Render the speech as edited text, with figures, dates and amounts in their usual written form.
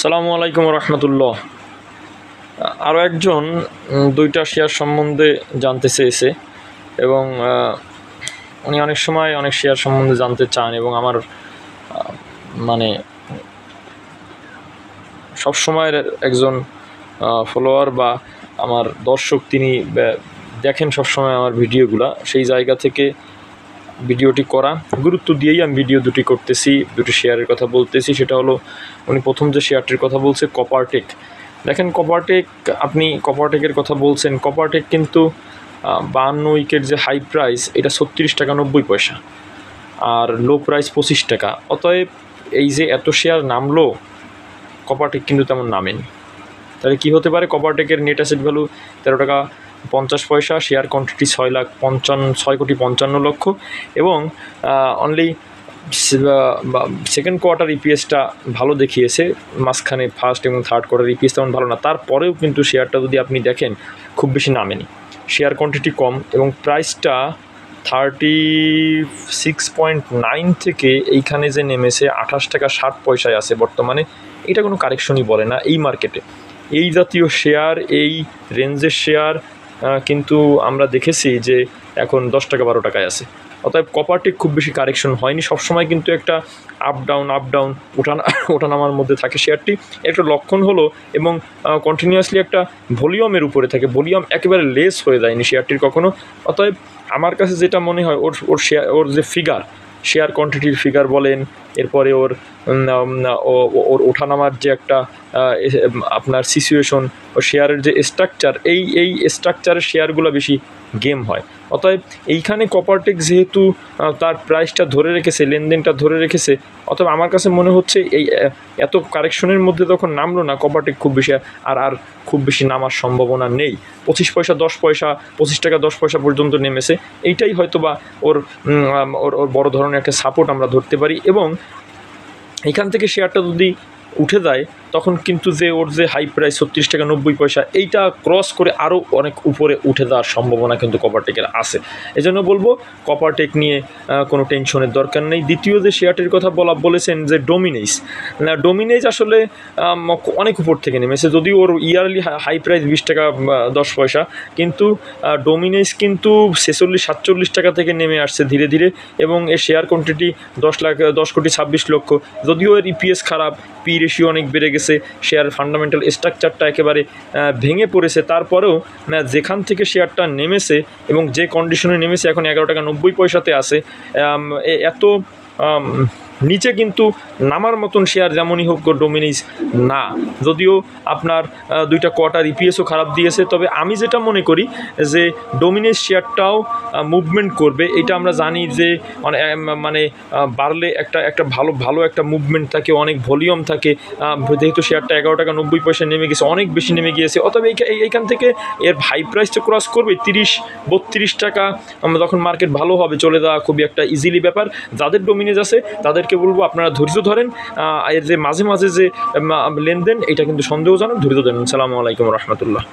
সালামু আলাইকুম রহমতুল্লাহ। আরও একজন দুইটা শেয়ার সম্বন্ধে জানতে চেয়েছে এবং উনি অনেক সময় অনেক শেয়ার সম্বন্ধে জানতে চান এবং আমার মানে সব সময়ের একজন ফলোয়ার বা আমার দর্শক, তিনি দেখেন সবসময় আমার ভিডিওগুলো, সেই জায়গা থেকে ভিডিওটি করা গুরুত্ব দিয়েই আমি ভিডিও দুটি করতেছি, দুটি শেয়ারের কথা বলতেছি। সেটা হলো, উনি প্রথম যে শেয়ারটির কথা বলছে কপারটেক। দেখেন কপারটেক, আপনি কপারটেকের কথা বলছেন, কপারটেক কিন্তু 52 উইকের যে হাই প্রাইস, এটা 36 টাকা 90 পয়সা, আর লো প্রাইস 25 টাকা। অতএব এই যে এত শেয়ার নামলো, কপারটেক কিন্তু তেমন নামেনি। তাহলে কী হতে পারে? কপারটেকের নেট অ্যাসেট ভ্যালু 13 টাকা 50 পয়সা, শেয়ার কোয়ান্টিটি 6 কোটি 55 লক্ষ, এবং অনলি সেকেন্ড কোয়ার্টার ইপিএসটা ভালো দেখিয়েছে, মাঝখানে ফার্স্ট এবং থার্ড কোয়ার্টার ইপিএস তেমন ভালো না। তারপরেও কিন্তু শেয়ারটা যদি আপনি দেখেন, খুব বেশি নামেনি, শেয়ার কোয়ান্টিটি কম, এবং প্রাইসটা 36.9 থেকে এইখানে যে নেমেছে 28 টাকা 60 পয়সায় আছে বর্তমানে। এটা কোনো কারেকশনই বলে না এই মার্কেটে। এই জাতীয় শেয়ার, এই রেঞ্জের শেয়ার কিন্তু আমরা দেখেছি যে এখন 10 টাকা 12 টাকায় আছে। অতএব কপারটেক খুব বেশি কারেকশন হয়নি, সবসময় কিন্তু একটা আপ ডাউন ওঠানামার মধ্যে থাকে শেয়ারটি। একটা লক্ষণ হলো, এবং কন্টিনিউয়াসলি একটা ভলিউমের উপরে থাকে, ভলিউম একেবারে লেস হয়ে যায়নি শেয়ারটির কখনো। অতএব আমার কাছে যেটা মনে হয়, ওর যে ফিগার, শেয়ার কোয়ান্টিটির ফিগার বলেন, এরপরে ওর ওঠানামার যে একটা আপনার সিচুয়েশন, ও শেয়ারের যে স্ট্রাকচার, এই স্ট্রাকচারের শেয়ারগুলো বেশি গেম হয়। অতএব এইখানে কপারটেক যেহেতু তার প্রাইসটা ধরে রেখেছে, লেনদেনটা ধরে রেখেছে, অতএব আমার কাছে মনে হচ্ছে এই এত কারেকশনের মধ্যে তখন নামলো না কপারটেক, খুব বেশি আর খুব বেশি নামার সম্ভাবনা নেই। 25 পয়সা 10 পয়সা, 25 টাকা 10 পয়সা পর্যন্ত নেমেছে। এইটাই হয়তো বা ওর বড় ধরনের একটা সাপোর্ট আমরা ধরতে পারি, এবং এখান থেকে শেয়ারটা যদি উঠে যায়, তখন কিন্তু যে ওর যে হাই প্রাইস 36 টাকা 90 পয়সা, এইটা ক্রস করে আরও অনেক উপরে উঠে যাওয়ার সম্ভাবনা কিন্তু কপারটেকের আছে। এজন্য বলবো, কপারটেক নিয়ে কোনো টেনশনের দরকার নেই। দ্বিতীয় যে শেয়ারটির কথা বলেছেন যে ডোমিনেজ আসলে অনেক উপর থেকে নেমেছে, যদিও ওর ইয়ারলি হাই প্রাইস 20 টাকা 10 পয়সা, কিন্তু ডোমিনেজ কিন্তু 46-47 টাকা থেকে নেমে আসছে ধীরে ধীরে, এবং এর শেয়ার কোয়ান্টিটি 10 কোটি 26 লক্ষ। যদিও এর ইপিএস খারাপ, পি রেশিও অনেক বেড়ে গেছে, শেয়ার ফান্ডামেন্টাল স্ট্রাকচারটা একেবারে ভেঙে পড়েছে, তারপরেও যেখান থেকে শেয়ারটা নেমেছে এবং যে কন্ডিশনে নেমেছে, এখন 11 টাকা 90 পয়সাতে আছে। এত নিচে কিন্তু নামার মতন শেয়ার যেমনই হোক ডোমিনেজ না, যদিও আপনার দুইটা কোয়ার্টার ইপিএসও খারাপ দিয়েছে। তবে আমি যেটা মনে করি যে ডোমিনেজ শেয়ারটাও মুভমেন্ট করবে, এটা আমরা জানি যে মানে বাড়লে একটা ভালো একটা মুভমেন্ট থাকে, অনেক ভলিউম থাকে। যেহেতু শেয়ারটা 11 টাকা 90 পয়সা নেমে গেছে, অনেক বেশি নেমে গিয়েছে, অতএব এইখান থেকে এর হাই প্রাইসটা ক্রস করবে 30-32 টাকা, তখন মার্কেট ভালো হবে, চলে যাওয়া খুবই একটা ইজিলি ব্যাপার। যাদের ডোমিনেজ আছে তাদেরকে বলবো, আপনারা ধৈর্য ধরেন। এর যে মাঝে মাঝে যে লেনদেন, এটা কিন্তু সন্দেহজনক, ধৈর্য ধরেন। আসসালামু আলাইকুম রহমতুল্লাহ।